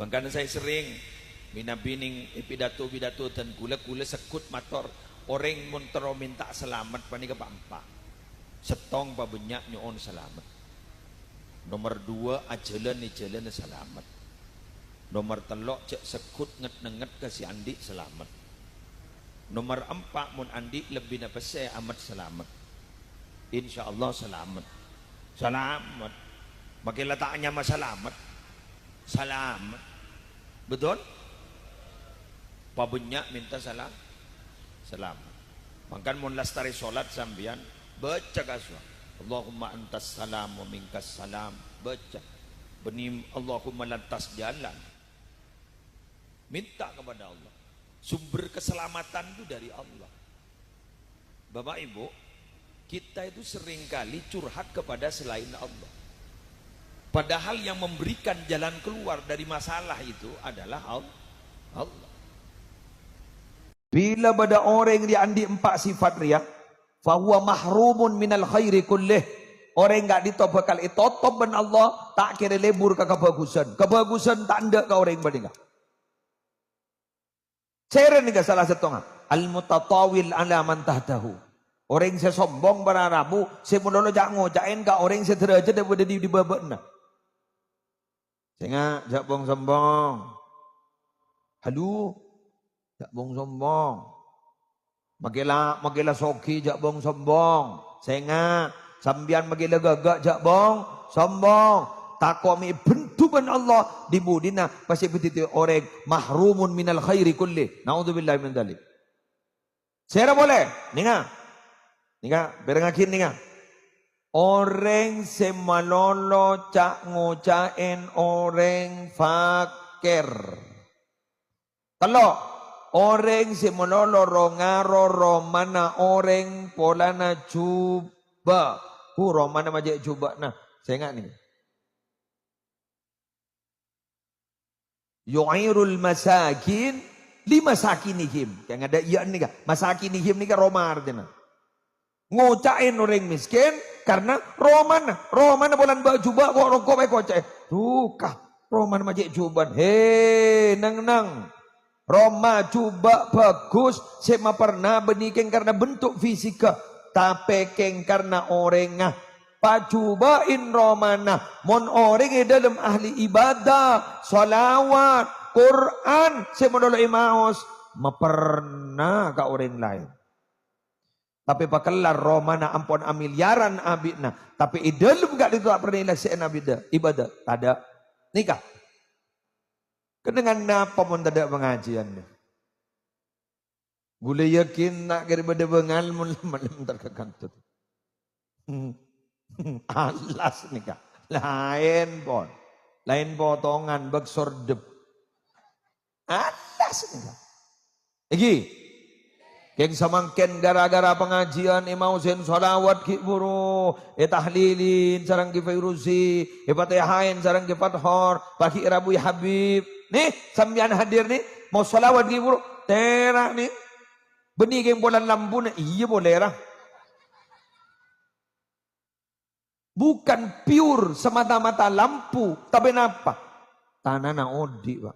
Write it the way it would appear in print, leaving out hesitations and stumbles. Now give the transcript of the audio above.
Makanya saya sering binabining pidato-pidato dan gula-gula sekut motor orang montero minta selamat pani ke pampa setong pa banyak nyoon selamat. Nomor 2 ajalan ni jalan selamat. Nomor 3 cek sekut nget-nget ke si Andi selamat. Nomor 4 mun Andi lebih napa saya amat selamat. Insyaallah selamat. Selamat. Makin letaknya mah selamat. Selamat. Betul? Pa banyak minta selamat. Makan mun lastari salat sambian baca kaswa. Allahumma antas salam wa minkas salam. Baca. Benim Allahumma lantas jalan. Minta kepada Allah. Sumber keselamatan itu dari Allah. Bapak Ibu, kita itu seringkali curhat kepada selain Allah. Padahal yang memberikan jalan keluar dari masalah itu adalah Allah. Bila pada orang yang diandi 4 sifat riya, fahuwa mahrumun minal khairi kullih. Orang enggak ditop bakal itotop ben Allah, tak kira lebur ke kebagusan. Kebagusan tak ndak ke orang badinga. Ceren ni salah satu al-mutatawil ala man tahtahu. Orang yang sombong berarabu, saya mula jak ngojain ke orang yang derajat daripada di babakna. Sehingga jak bong sombong. Halu, jak bong sombong. Magila soki jak bong sombong. Sehingga sambian magila gagak jak bong sombong. Takwami bentuban Allah di budina pasti begitu orang mahrumun minal khairi kulli. Naudzubillah min dzalik. Saya boleh, ninga, berengakin ninga. Orang semalolo cak ngocain orang fakir. Kalau orang semalolo rongaro romana orang polana cuba. Romana majek cuba. Nah, saya ingat nih. Yu'irul masakin lima sakinihim. Yang ada iya nih kah? Masakinihim nih kah Roma artinya. Ngocain orang miskin karena Romana bulan baju kok rokok baik kocek. Dukah Romana majek cuban. Hei nang. Roma coba bagus. Saya pernah benikeng karena bentuk fisika. Tapi keng karena orangnya. Pacubain romana mon orang dalam ahli ibadah salawat Quran semodolo imaos mapernah ka orang lain tapi pakelar romana ampun amiliaran abidna tapi dalam gak itu pernah ilaksana ibadah ada nikah kedengan napa mon tidak pengajian boleh yakin nak daripada bengal mun malam terkekantut alas nih kak lain potongan bag sordep alas nih kak lagi keng samangken gara-gara pengajian imau sen salawat ki buru tahlilin sarang ki fairuzi fatihain sarang ki fathor pagi rabu ya habib nih sambian hadir nih mau salawat ki buru terak nih benih keng bulan lampu nih iya boleh lah. Bukan pure semata-mata lampu, tapi apa? Tanah na odi, Pak.